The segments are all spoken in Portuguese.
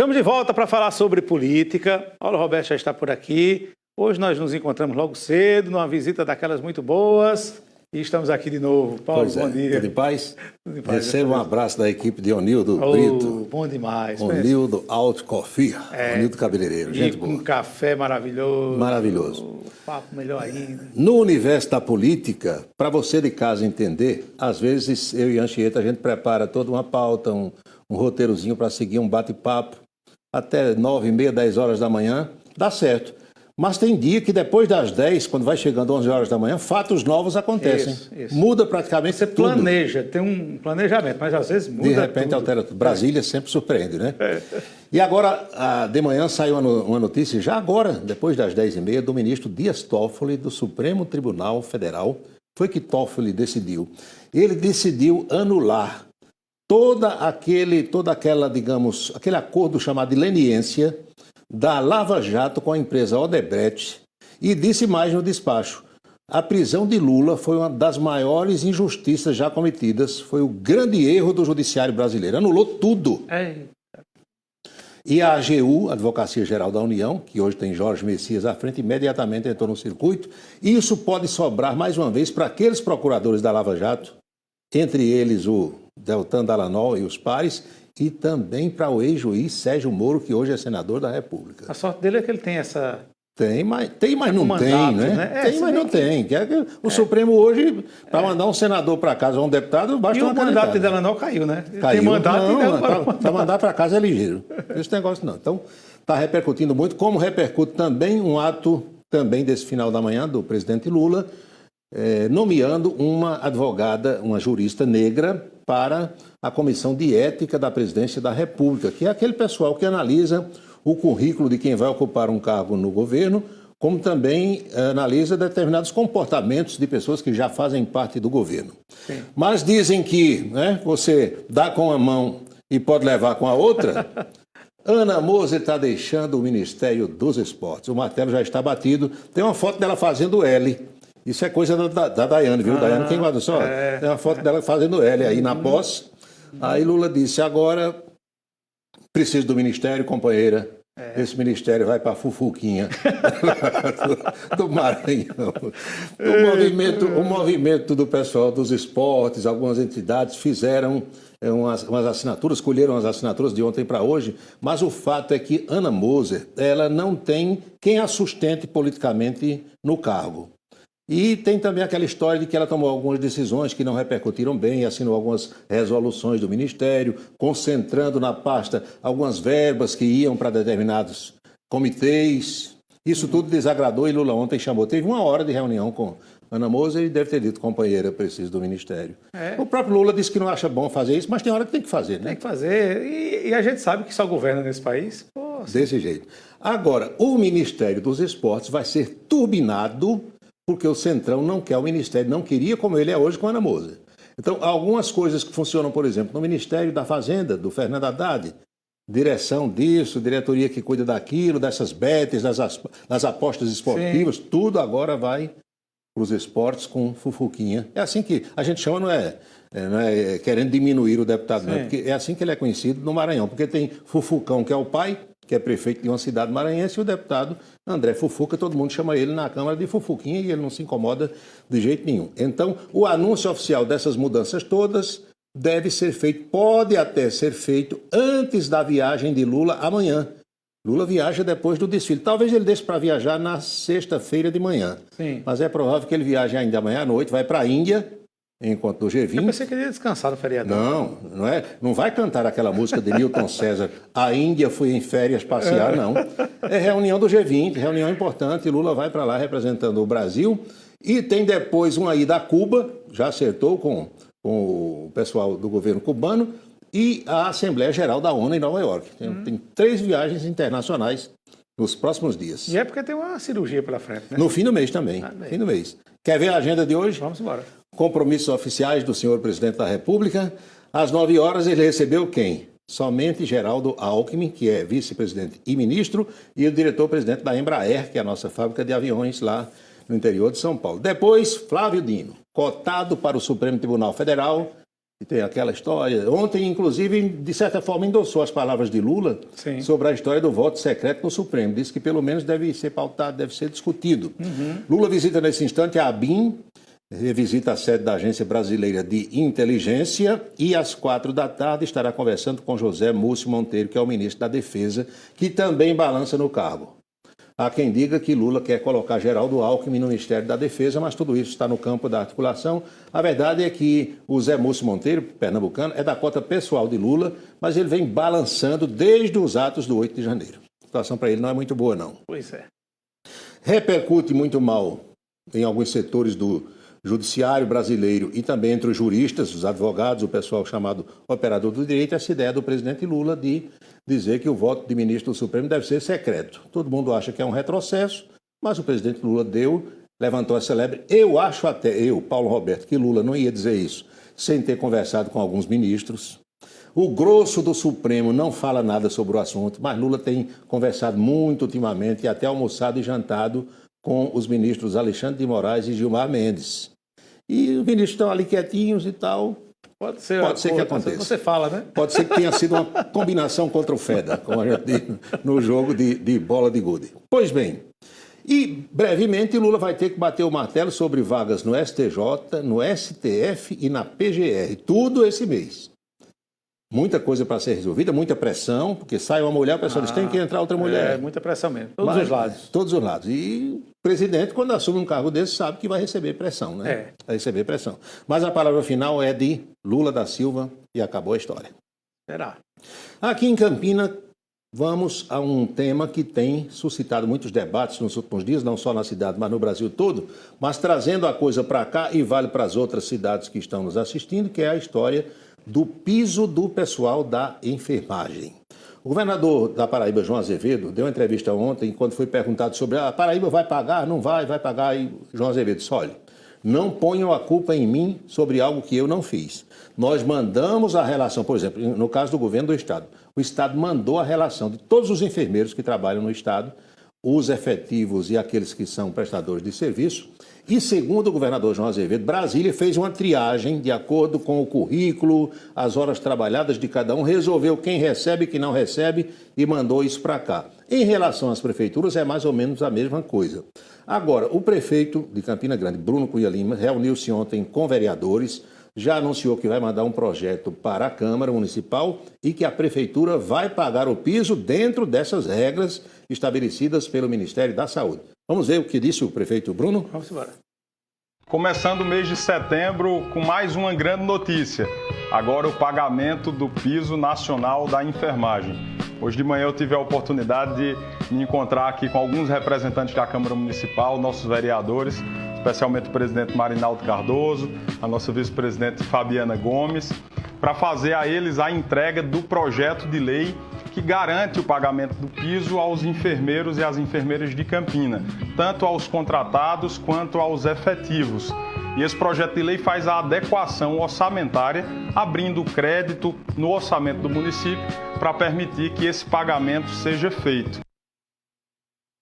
Estamos de volta para falar sobre política. Paulo Roberto já está por aqui. Hoje nós nos encontramos logo cedo, numa visita daquelas muito boas. E estamos aqui de novo. Paulo, bom dia. Tudo em paz? Tudo em paz. Receba um abraço da equipe de Onildo Brito. Bom demais. Onildo Alto Coffee. Onildo Cabeleireiro. Gente boa. Um café maravilhoso. Maravilhoso. Papo melhor ainda. No universo da política, para você de casa entender, às vezes eu e a Anchieta, a gente prepara toda uma pauta, um roteirozinho para seguir um bate-papo. Até 9h30, 10 horas da manhã, dá certo. Mas tem dia que depois das 10, quando vai chegando 11 horas da manhã, fatos novos acontecem. Isso. Muda praticamente Você tudo. Planeja, tem um planejamento, mas às vezes muda. De repente tudo. altera tudo. Brasília sempre surpreende, né? E agora, de manhã saiu uma notícia, já agora, depois das 10h30, do ministro Dias Toffoli, do Supremo Tribunal Federal. Foi que Toffoli decidiu. Ele decidiu anular aquele acordo chamado de leniência da Lava Jato com a empresa Odebrecht e disse mais no despacho: a prisão de Lula foi uma das maiores injustiças já cometidas, foi o grande erro do judiciário brasileiro, anulou tudo. E a AGU, Advocacia Geral da União, que hoje tem Jorge Messias à frente, imediatamente entrou no circuito, e isso pode sobrar mais uma vez para aqueles procuradores da Lava Jato, entre eles o Deltan Dallagnol e os pares, e também para o ex-juiz Sérgio Moro, que hoje é senador da República. A sorte dele é que ele tem essa... Tem, mas não mandato, tem, né? Tem, mas não tem. O Supremo hoje, para mandar um senador para casa ou um deputado, basta uma canetada. E o mandato de Dallagnol caiu, né? Caiu. Tem mandato para mandar para casa é ligeiro. Esse negócio não. Então, está repercutindo muito, como repercute também um ato também desse final da manhã do presidente Lula, nomeando uma advogada, uma jurista negra, para a Comissão de Ética da Presidência da República, que é aquele pessoal que analisa o currículo de quem vai ocupar um cargo no governo, como também analisa determinados comportamentos de pessoas que já fazem parte do governo. Sim. Mas dizem que você dá com uma mão e pode levar com a outra. Ana Moser está deixando o Ministério dos Esportes. O martelo já está batido. Tem uma foto dela fazendo L. Isso é coisa da Daiane, viu? Daiane, quem guarda só? Tem uma foto dela fazendo L aí na posse. Aí Lula disse: agora preciso do ministério, companheira. Esse ministério vai para a Fufuquinha do Maranhão. O movimento do pessoal dos esportes, algumas entidades fizeram umas assinaturas, colheram as assinaturas de ontem para hoje, mas o fato é que Ana Moser, ela não tem quem a sustente politicamente no cargo. E tem também aquela história de que ela tomou algumas decisões que não repercutiram bem, assinou algumas resoluções do Ministério, concentrando na pasta algumas verbas que iam para determinados comitês. Isso tudo desagradou e Lula ontem chamou. Teve 1 hora de reunião com Ana Moser e deve ter dito: companheira, preciso do Ministério. O próprio Lula disse que não acha bom fazer isso, mas tem hora que tem que fazer, né? Tem que fazer. E a gente sabe que só governa nesse país. Desse jeito. Agora, o Ministério dos Esportes vai ser turbinado porque o Centrão não quer o Ministério, não queria como ele é hoje com a Ana Moser. Então, algumas coisas que funcionam, por exemplo, no Ministério da Fazenda, do Fernando Haddad, direção disso, diretoria que cuida daquilo, dessas betes, das apostas esportivas, Sim. Tudo agora vai para os esportes com Fufuquinha. É assim que a gente chama, não é querendo diminuir o deputado, não, porque é assim que ele é conhecido no Maranhão, porque tem Fufucão, que é o pai, que é prefeito de uma cidade maranhense, e o deputado André Fufuca, todo mundo chama ele na Câmara de Fufuquinha e ele não se incomoda de jeito nenhum. Então, o anúncio oficial dessas mudanças todas deve ser feito, pode até ser feito antes da viagem de Lula amanhã. Lula viaja depois do desfile. Talvez ele deixe para viajar na sexta-feira de manhã. Sim. Mas é provável que ele viaje ainda amanhã à noite, vai para a Índia, enquanto do G20. Eu pensei que ele ia descansar no feriadão. Não vai cantar aquela música de Milton César, a Índia foi em férias passear, não. É reunião do G20, reunião importante, Lula vai para lá representando o Brasil e tem depois uma ida a Cuba, já acertou com o pessoal do governo cubano, e a Assembleia Geral da ONU em Nova York. Tem 3 viagens internacionais nos próximos dias. E é porque tem uma cirurgia pela frente, né? No fim do mês também, fim do mês. Quer ver a agenda de hoje? Vamos embora. Compromissos oficiais do senhor presidente da República. Às 9 horas ele recebeu quem? Somente Geraldo Alckmin, que é vice-presidente e ministro, e o diretor-presidente da Embraer, que é a nossa fábrica de aviões lá no interior de São Paulo. Depois, Flávio Dino, cotado para o Supremo Tribunal Federal, E tem aquela história. Ontem, inclusive, de certa forma, endossou as palavras de Lula sobre a história do voto secreto no Supremo. Disse que pelo menos deve ser pautado, deve ser discutido. Lula visita nesse instante a ABIN, visita a sede da Agência Brasileira de Inteligência e às 16h estará conversando com José Múcio Monteiro, que é o ministro da Defesa, que também balança no cargo. Há quem diga que Lula quer colocar Geraldo Alckmin no Ministério da Defesa, mas tudo isso está no campo da articulação. A verdade é que o Zé Múcio Monteiro, pernambucano, é da cota pessoal de Lula, mas ele vem balançando desde os atos do 8 de janeiro. A situação para ele não é muito boa, não. Pois é. Repercute muito mal em alguns setores do judiciário brasileiro e também entre os juristas, os advogados, o pessoal chamado operador do direito, essa ideia do presidente Lula de dizer que o voto de ministro do Supremo deve ser secreto. Todo mundo acha que é um retrocesso, mas o presidente Lula levantou essa lebre. Eu acho até, Paulo Roberto, que Lula não ia dizer isso sem ter conversado com alguns ministros. O grosso do Supremo não fala nada sobre o assunto, mas Lula tem conversado muito ultimamente e até almoçado e jantado com os ministros Alexandre de Moraes e Gilmar Mendes. E os ministros estão ali quietinhos e tal. Pode ser que aconteça. Você fala, né? Pode ser que tenha sido uma combinação contra o FEDA, como a gente diz no jogo de bola de gude. Pois bem, e brevemente Lula vai ter que bater o martelo sobre vagas no STJ, no STF e na PGR. Tudo esse mês. Muita coisa para ser resolvida, muita pressão, porque sai uma mulher, o pessoal diz, tem que entrar outra mulher. É, muita pressão mesmo. Todos os lados. Todos os lados. E o presidente, quando assume um cargo desse, sabe que vai receber pressão, né? É. Vai receber pressão. Mas a palavra final é de Lula da Silva e acabou a história. Será? Aqui em Campina, vamos a um tema que tem suscitado muitos debates nos últimos dias, não só na cidade, mas no Brasil todo, mas trazendo a coisa para cá e vale para as outras cidades que estão nos assistindo, que é a história do piso do pessoal da enfermagem. O governador da Paraíba, João Azevedo, deu uma entrevista ontem, quando foi perguntado sobre a Paraíba vai pagar, não vai pagar, e João Azevedo disse, olha, não ponham a culpa em mim sobre algo que eu não fiz. Nós mandamos a relação, por exemplo, no caso do governo do Estado, o Estado mandou a relação de todos os enfermeiros que trabalham no Estado, os efetivos e aqueles que são prestadores de serviço. E, segundo o governador João Azevedo, Brasília fez uma triagem de acordo com o currículo, as horas trabalhadas de cada um, resolveu quem recebe e quem não recebe e mandou isso para cá. Em relação às prefeituras, é mais ou menos a mesma coisa. Agora, o prefeito de Campina Grande, Bruno Cunha Lima, reuniu-se ontem com vereadores, já anunciou que vai mandar um projeto para a Câmara Municipal e que a Prefeitura vai pagar o piso dentro dessas regras estabelecidas pelo Ministério da Saúde. Vamos ver o que disse o prefeito Bruno? Vamos embora. Começando o mês de setembro com mais uma grande notícia. Agora o pagamento do piso nacional da enfermagem. Hoje de manhã eu tive a oportunidade de me encontrar aqui com alguns representantes da Câmara Municipal, nossos vereadores, especialmente o presidente Marinaldo Cardoso, a nossa vice-presidente Fabiana Gomes, para fazer a eles a entrega do projeto de lei que garante o pagamento do piso aos enfermeiros e às enfermeiras de Campina, tanto aos contratados quanto aos efetivos. E esse projeto de lei faz a adequação orçamentária, abrindo crédito no orçamento do município para permitir que esse pagamento seja feito.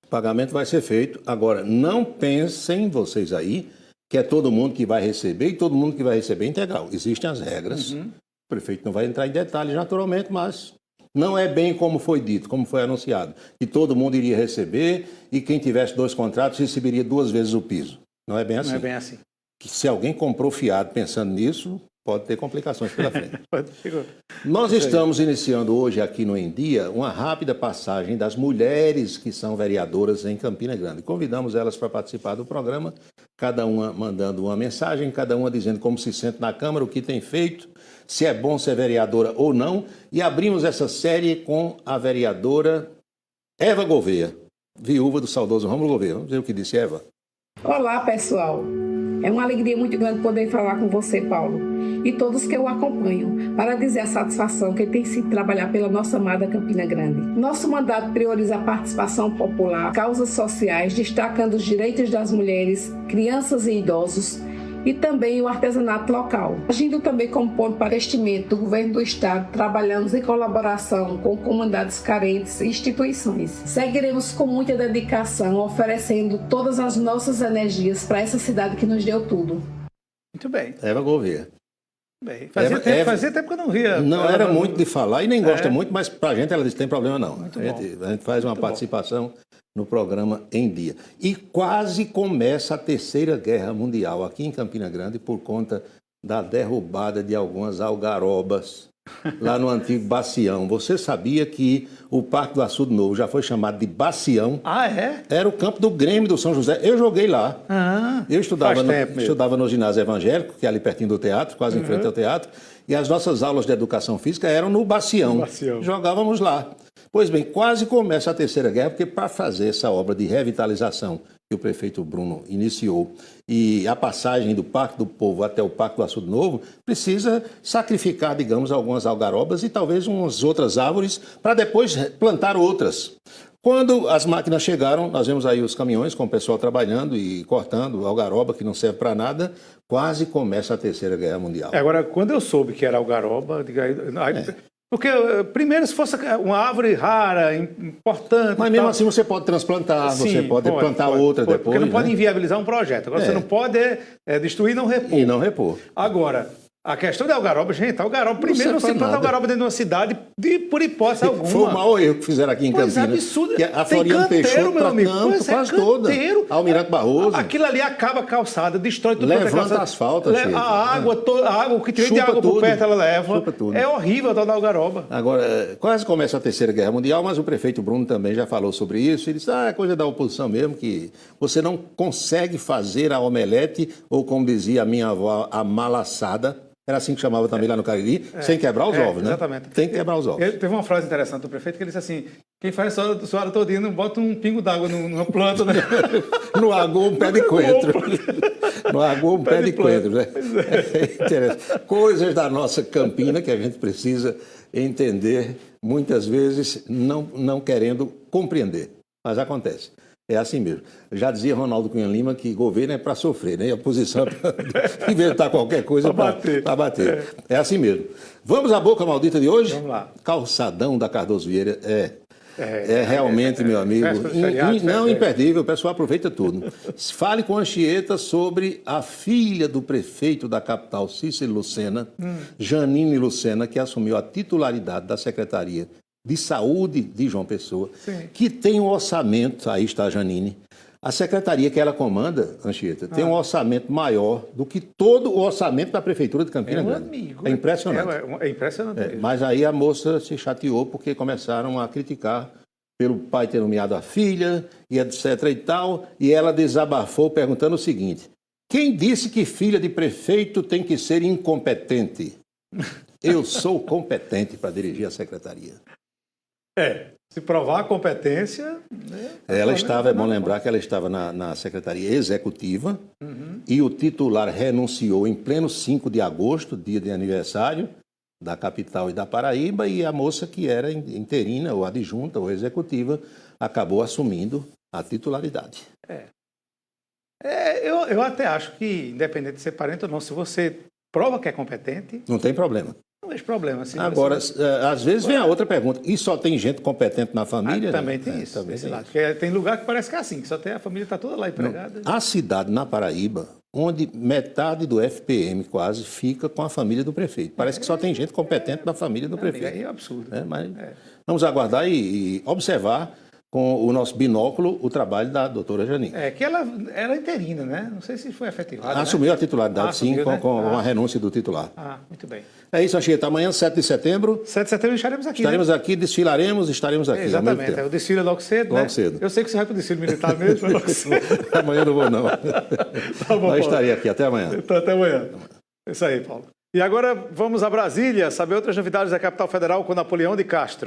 O pagamento vai ser feito. Agora, não pensem vocês aí que é todo mundo que vai receber e todo mundo que vai receber integral. Existem as regras. O prefeito não vai entrar em detalhes, naturalmente, mas não é bem como foi dito, como foi anunciado, que todo mundo iria receber e quem tivesse 2 contratos receberia 2 vezes o piso. Não é bem assim. Não é bem assim. Que se alguém comprou fiado pensando nisso, pode ter complicações pela frente. Chegou. Nós estamos iniciando hoje aqui no Em Dia uma rápida passagem das mulheres que são vereadoras em Campina Grande. Convidamos elas para participar do programa, cada uma mandando uma mensagem, cada uma dizendo como se sente na Câmara, o que tem feito, se é bom ser vereadora ou não. E abrimos essa série com a vereadora Eva Gouveia, viúva do saudoso Rômulo Gouveia. Vamos ver o que disse Eva. Olá, pessoal. É uma alegria muito grande poder falar com você, Paulo, e todos que eu acompanho, para dizer a satisfação que tem sido trabalhar pela nossa amada Campina Grande. Nosso mandato prioriza a participação popular, causas sociais, destacando os direitos das mulheres, crianças e idosos, e também o artesanato local. Agindo também como ponto para investimento do governo do estado, trabalhamos em colaboração com comunidades carentes e instituições. Seguiremos com muita dedicação, oferecendo todas as nossas energias para essa cidade que nos deu tudo. Muito bem. Eva Gouveia. Bem, fazia tempo que eu não via. Não era muito de falar e nem gosta muito, mas pra gente ela disse, tem problema não. Muito A gente faz uma participação no programa Em Dia. E quase começa a Terceira Guerra Mundial aqui em Campina Grande por conta da derrubada de algumas algarobas lá no antigo Bacião. Você sabia que o Parque do Açude Novo já foi chamado de Bacião? Ah, é? Era o campo do Grêmio do São José. Eu joguei lá. Eu faz tempo estudava no ginásio evangélico, que é ali pertinho do teatro, quase em frente ao teatro. E as nossas aulas de educação física eram no Bacião. Jogávamos lá. Pois bem, quase começa a Terceira Guerra, porque para fazer essa obra de revitalização que o prefeito Bruno iniciou e a passagem do Parque do Povo até o Parque do Açude Novo, precisa sacrificar, digamos, algumas algarobas e talvez umas outras árvores para depois plantar outras. Quando as máquinas chegaram, nós vemos aí os caminhões com o pessoal trabalhando e cortando algaroba que não serve para nada, quase começa a Terceira Guerra Mundial. Agora, quando eu soube que era algaroba, porque primeiro, se fosse uma árvore rara, importante... Mas mesmo assim você pode transplantar, você pode plantar outra depois. Porque não pode inviabilizar um projeto. Agora, você não pode destruir e não repor. E não repor. Agora, a questão da algaroba, gente, algaroba, primeiro não se planta algaroba dentro de uma cidade por hipótese alguma. Foi o maior erro que fizeram aqui em Campinas. É absurdo. Que a Floriano Peixoto, meu amigo. quase toda. Almirante Barroso. Aquilo ali acaba a calçada, destrói tudo. Levanta asfalto, a água, o que tiver de água por perto, ela leva. É horrível a tal da algaroba. Agora, quase começa a Terceira Guerra Mundial, mas o prefeito Bruno também já falou sobre isso. Ele disse, é coisa da oposição mesmo, que você não consegue fazer a omelete, ou como dizia a minha avó, a malaçada. Era assim que chamava também lá no Cariri, sem quebrar os ovos, né? Exatamente. Tem que quebrar os ovos. Teve uma frase interessante do prefeito que ele disse assim, quem faz essa soada todinha não bota um pingo d'água numa planta, né? No agou um pé de coentro. No agou um pé de coentro, né? É interessante. Coisas da nossa Campina que a gente precisa entender, muitas vezes não querendo compreender, mas acontece. É assim mesmo. Já dizia Ronaldo Cunha Lima que governo é para sofrer, né? E a oposição é para inventar qualquer coisa para bater. É assim mesmo. Vamos à boca maldita de hoje? Vamos lá. Calçadão da Cardoso Vieira realmente, meu amigo, imperdível. O pessoal aproveita tudo. Fale com a Anchieta sobre a filha do prefeito da capital, Cícero Lucena, Janine Lucena, que assumiu a titularidade da Secretaria de Saúde de João Pessoa, que tem um orçamento, aí está a Janine, a secretaria que ela comanda, Anchieta, tem um orçamento maior do que todo o orçamento da Prefeitura de Campina Grande. Amigo, é impressionante. É impressionante. Mas aí a moça se chateou porque começaram a criticar pelo pai ter nomeado a filha, e etc e tal, e ela desabafou perguntando o seguinte, quem disse que filha de prefeito tem que ser incompetente? Eu sou competente para dirigir a secretaria. Se provar a competência... Né, é bom lembrar que ela estava na Secretaria Executiva e o titular renunciou em pleno 5 de agosto, dia de aniversário da capital e da Paraíba, e a moça que era interina, ou adjunta, ou executiva, acabou assumindo a titularidade. Eu até acho que, independente de ser parente ou não, se você prova que é competente... Não tem problema. Não vejo problema. Assim, agora, às vezes vem a outra pergunta. E só tem gente competente na família? Também tem isso. Também tem isso. Porque tem lugar que parece que é assim, que só tem a família está toda lá empregada. Há cidade na Paraíba onde metade do FPM quase fica com a família do prefeito. Parece que só tem gente competente na família do prefeito. Aí é absurdo. Mas vamos aguardar e observar com o nosso binóculo o trabalho da doutora Janine. Que ela era interina, né? Não sei se foi efetivada. Assumiu a titularidade, sim, com a renúncia do titular. Muito bem. É isso, Anchieta. Amanhã, 7 de setembro... 7 de setembro estaremos aqui. Estaremos aqui, desfilaremos, estaremos aqui. Exatamente. O desfile é logo cedo, Logo cedo. Eu sei que você vai para o desfile militar mesmo, mas logo cedo. Amanhã eu não vou, não. Tá bom, Mas estarei aqui. Até amanhã. Então, até amanhã. Isso aí, Paulo. E agora vamos a Brasília, saber outras novidades da capital federal com Napoleão de Castro.